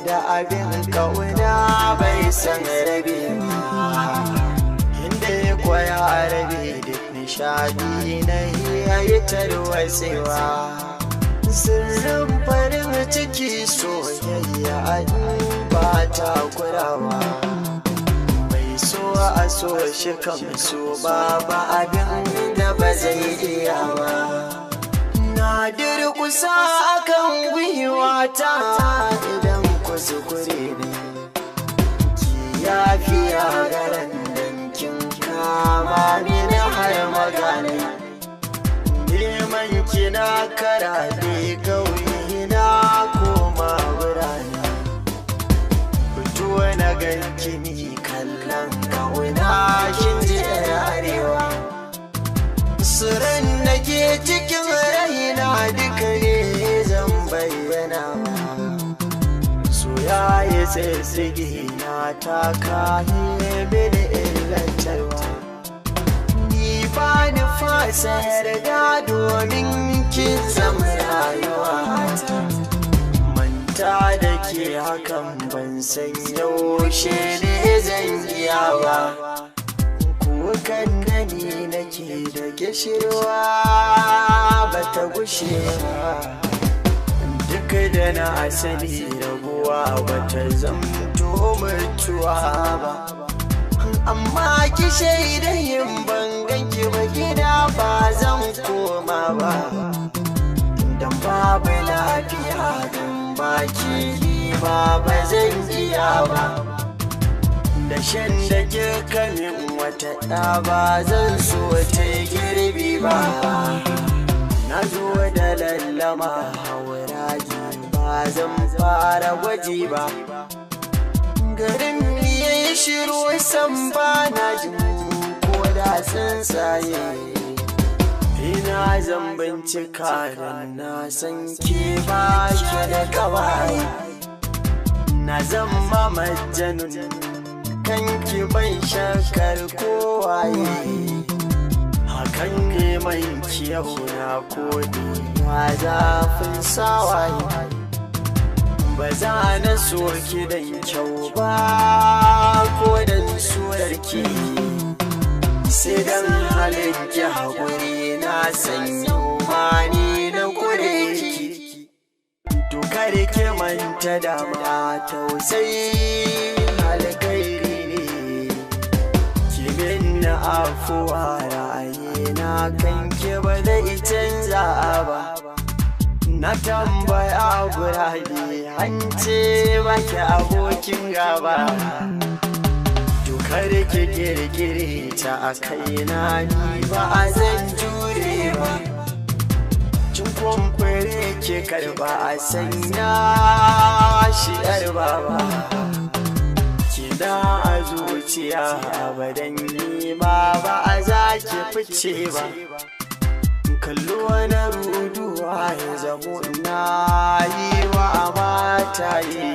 da abin kauna bai san rabe ba, inda ya kwaya rabe da nishadi na yayi tarwatsewa. Sirrin farin ciki soyayya ba ta kurawa, mai so a so shi kan so babu abin da ba zai iya ba. Na durkusa akan gwiwata idan kuskure ne, ki yafiya garan dankin kama ni na har magana. Neman kina karaɗe ƙauye na koma birane, fito na ganki ni kallon ƙauna kin ji arewa. Sirrin da ke cikin raina duka ne zan bayyana, soyayya tsitsige na taka mini illantarwa. Ni ba ni fasa yarda domin kin zama rayuwa, manta da ke hakan ban san yaushe ne zan iya ba. Kukan gani nake da gishirwa ba ta gushe ba, duk da na sani rabuwa ba ta zamto mutuwa ba. Amma ki shaida yin banganki ba gida ba zan koma ba, don babu lafiya don baki ba zan iya ba. Da shan da kika min wata ɗa ba zan so ta girbi ba. Na zo da lallama hauraji ba zan fara gwaji ba. Garin yayi shiru san ba na jin ko da tsuntsaye. Ina zan bincika dan na san ke ba ki da kawai. Na zama majanun kanki ban shakar kowaye, hakan ne mai kyau na kodi ma zafin sawaye. Ba za na so ki dan kyau ba ko dan surarki, sai dan halinki haƙuri na sanya mani na kure ki. To kare ki manta da ma tausayi alkairi, na afuwa ra'ayina kanki ba zai canza ba. Na tambaya gurabe an ce baki abokin gaba, dokar ki kirkire ta a kaina ni ba a zan jure ba. Cin kwamfure ki karba a sanya shi yar baba, kina a zuciya abadan ni ba a za ki fice ba. Kallo wani ruduwa ya zamo na yi wa mata yi,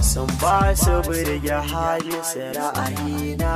sun ba su birge hali ra'ayi na